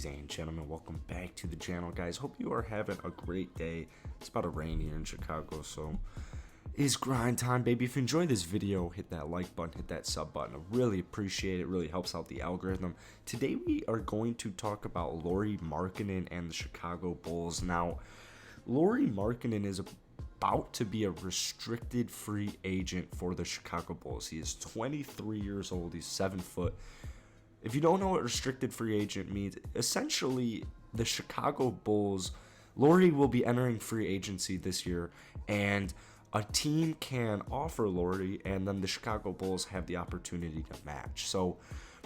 Ladies and gentlemen, welcome back to the channel, guys. Hope you are having a great day. It's about to rain here in Chicago, so it's grind time, baby. If you enjoyed this video, hit that like button, hit that sub button. I really appreciate it. It really helps out the algorithm. Today we are going to talk about Lauri Markkanen and the Chicago Bulls. Now, Lauri Markkanen is about to be a restricted free agent for the Chicago Bulls. He is 23 years old. He's 7 foot. If you don't know what restricted free agent means, essentially the Chicago Bulls, Lauri will be entering free agency this year, and a team can offer Lauri, and then the Chicago Bulls have the opportunity to match. So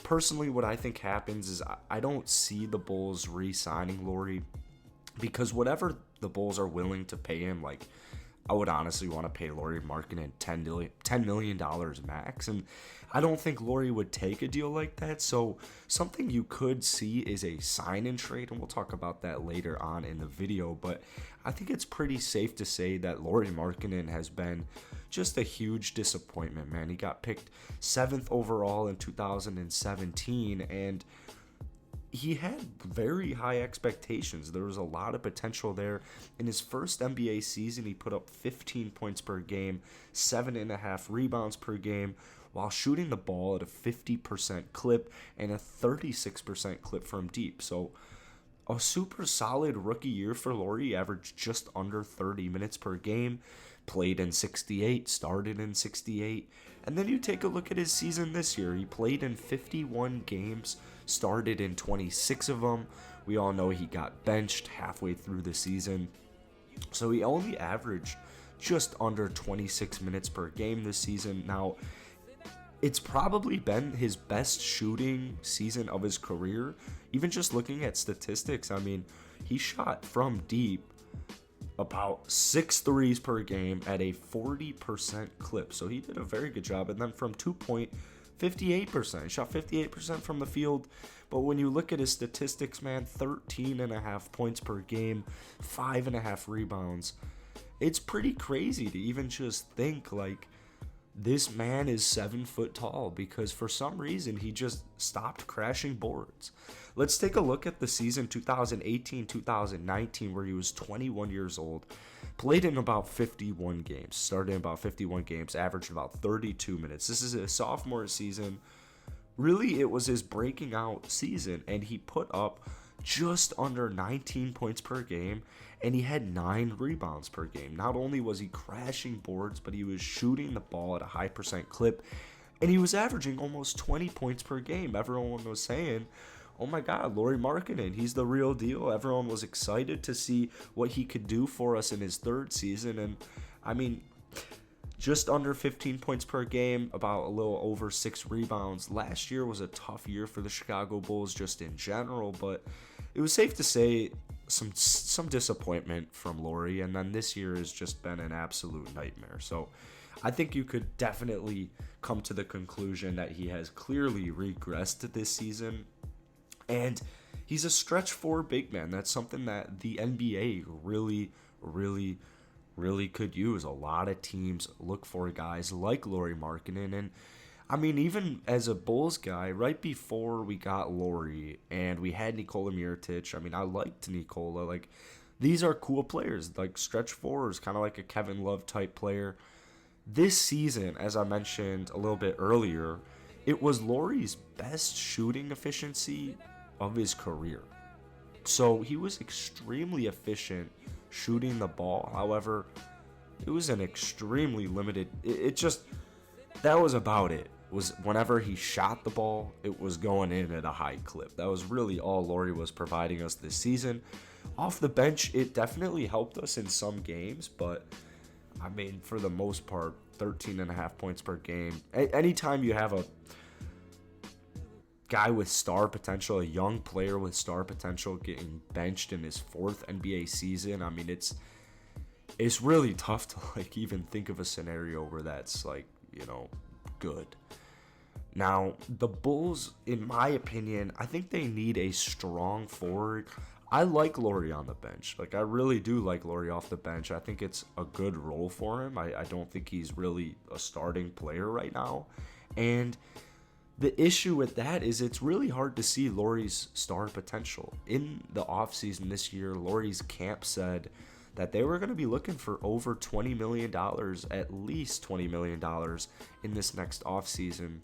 personally, what I think happens is I don't see the Bulls re-signing Lauri, because whatever the Bulls are willing to pay him, like, I would honestly want to pay Lauri Markkanen $10 million max, and I don't think Lauri would take a deal like that. So something you could see is a sign-and trade, and we'll talk about that later on in the video, but I think it's pretty safe to say that Lauri Markkanen has been just a huge disappointment, man. He got picked 7th overall in 2017, and he had very high expectations. There was a lot of potential there. In his first NBA season, he put up 15 points per game, 7.5 rebounds per game, while shooting the ball at a 50% clip and a 36% clip from deep. So a super solid rookie year for Lauri. He averaged just under 30 minutes per game, played in 68, started in 68. And then you take a look at his season this year. He played in 51 games, started in 26 of them. We all know he got benched halfway through the season. So he only averaged just under 26 minutes per game this season. Now, it's probably been his best shooting season of his career. Even just looking at statistics, I mean, he shot from deep about 6 threes per game at a 40% clip. So he did a very good job. And then from 2-point, 58%. He shot 58% from the field. But when you look at his statistics, man, 13.5 points per game, 5.5 rebounds. It's pretty crazy to even just think, like, this man is 7 foot tall, because for some reason he just stopped crashing boards. Let's take a look at the season 2018-2019, where he was 21 years old, played in about 51 games, started in about 51 games, averaged about 32 minutes. This is his sophomore season. Really, it was his breaking out season, and he put up just under 19 points per game, and he had 9 rebounds per game. Not only was he crashing boards, but he was shooting the ball at a high percent clip, and he was averaging almost 20 points per game. Everyone was saying, oh my God, Lauri Markkanen, he's the real deal. Everyone was excited to see what he could do for us in his 3rd season, and I mean, just under 15 points per game, about a little over 6 rebounds. Last year was a tough year for the Chicago Bulls just in general, but it was safe to say some disappointment from Lauri, and then this year has just been an absolute nightmare. So I think you could definitely come to the conclusion that he has clearly regressed this season, and he's a stretch 4 big man. That's something that the NBA really could use. A lot of teams look for guys like Lauri Markkanen, and I mean, even as a Bulls guy, right before we got Lauri and we had Nikola Mirotic, I mean, I liked Nikola. Like, these are cool players, like stretch 4s, kind of like a Kevin Love type player. This season, as I mentioned a little bit earlier, it was Lauri's best shooting efficiency of his career. So he was extremely efficient shooting the ball. However, it was an extremely limited, that was about it. Was whenever he shot the ball, it was going in at a high clip. That was really all Lauri was providing us this season. Off the bench, it definitely helped us in some games, but I mean, for the most part, 13.5 points per game. Anytime you have a guy with star potential, a young player with star potential getting benched in his 4th NBA season, I mean, it's really tough to like even think of a scenario where that's like, you know, good. Now, the Bulls, in my opinion, I think they need a strong forward. I like Lauri on the bench. Like, I really do like Lauri off the bench. I think it's a good role for him. I don't think he's really a starting player right now. And the issue with that is it's really hard to see Lauri's star potential. In the offseason this year, Lauri's camp said that they were going to be looking for over $20 million, at least $20 million in this next offseason.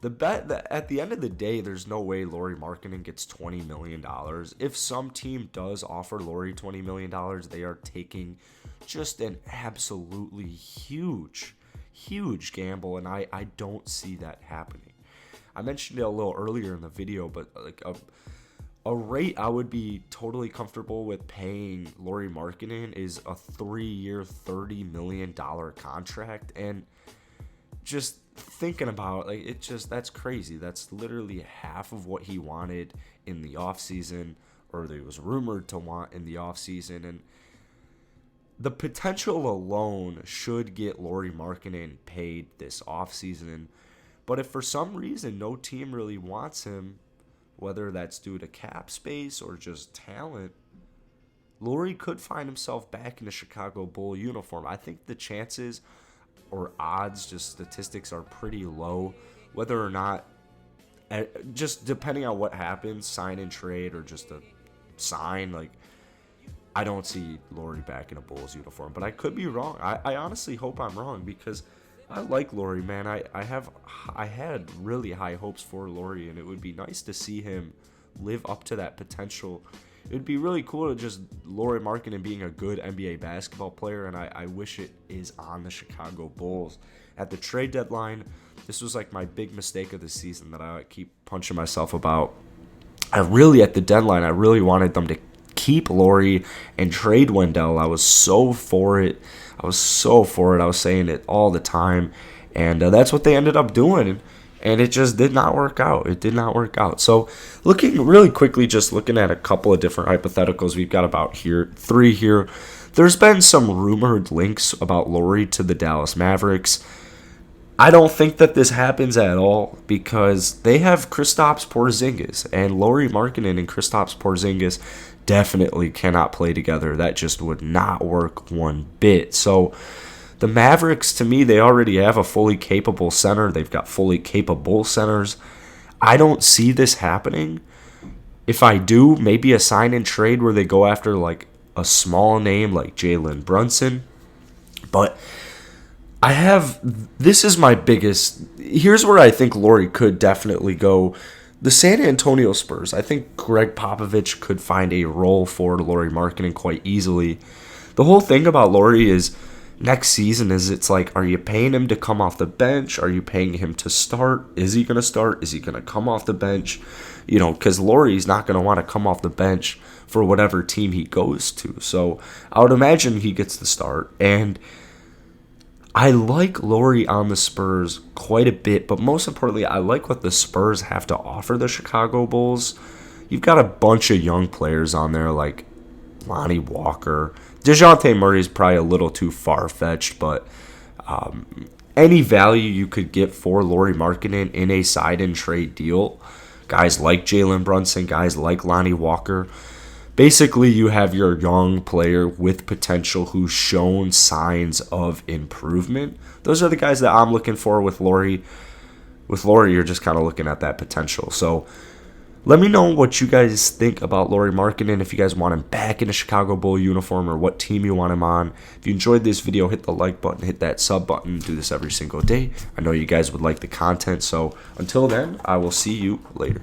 The bet that at the end of the day, there's no way Lauri Markkanen gets $20 million. If some team does offer Lauri $20 million, they are taking just an absolutely huge gamble, and I don't see that happening. I mentioned it a little earlier in the video, but like a rate I would be totally comfortable with paying Lauri Markkanen is a 3-year, $30 million contract. And just thinking about that's crazy. That's literally half of what he wanted in the offseason, or that he was rumored to want in the offseason. And the potential alone should get Lauri Markkanen paid this offseason. But if for some reason no team really wants him, whether that's due to cap space or just talent, Lauri could find himself back in a Chicago Bull uniform. I think the chances or odds, just statistics, are pretty low. Whether or not, just depending on what happens, sign and trade or just a sign, like, I don't see Lauri back in a Bulls uniform. But I could be wrong. I honestly hope I'm wrong, because I like Lauri, man. I had really high hopes for Lauri, and it would be nice to see him live up to that potential. It would be really cool to just Lauri Markkanen being a good NBA basketball player, and I wish it is on the Chicago Bulls. At the trade deadline, this was like my big mistake of the season that I keep punching myself about. At the deadline, I really wanted them to keep Lauri and trade Wendell. I was so for it. I was saying it all the time, and that's what they ended up doing, and it just did not work out. So looking really quickly, just looking at a couple of different hypotheticals, we've got about 3 here. There's been some rumored links about Lauri to the Dallas Mavericks. I don't think that this happens at all, because they have Kristaps Porzingis, and Lauri Markkanen and Kristaps Porzingis definitely cannot play together. That just would not work one bit. So the Mavericks, to me, they already have a fully capable center. They've got fully capable centers. I don't see this happening. If I do, maybe a sign and trade where they go after like a small name like Jalen Brunson. But this is my biggest, here's where I think Lauri could definitely go. The San Antonio Spurs, I think Greg Popovich could find a role for Lauri Markkanen quite easily. The whole thing about Lauri is next season is it's like, are you paying him to come off the bench? Are you paying him to start? Is he going to start? Is he going to come off the bench? Because Lauri's not going to want to come off the bench for whatever team he goes to. So I would imagine he gets the start. And I like Lauri on the Spurs quite a bit, but most importantly, I like what the Spurs have to offer the Chicago Bulls. You've got a bunch of young players on there like Lonnie Walker. DeJounte Murray is probably a little too far-fetched, but any value you could get for Lauri Markkanen in a sign-and-trade deal, guys like Jalen Brunson, guys like Lonnie Walker, basically, you have your young player with potential who's shown signs of improvement. Those are the guys that I'm looking for with Lauri. With Lauri, you're just kind of looking at that potential. So let me know what you guys think about Lauri Markkanen, if you guys want him back in a Chicago Bull uniform or what team you want him on. If you enjoyed this video, hit the like button, hit that sub button. Do this every single day. I know you guys would like the content. So until then, I will see you later.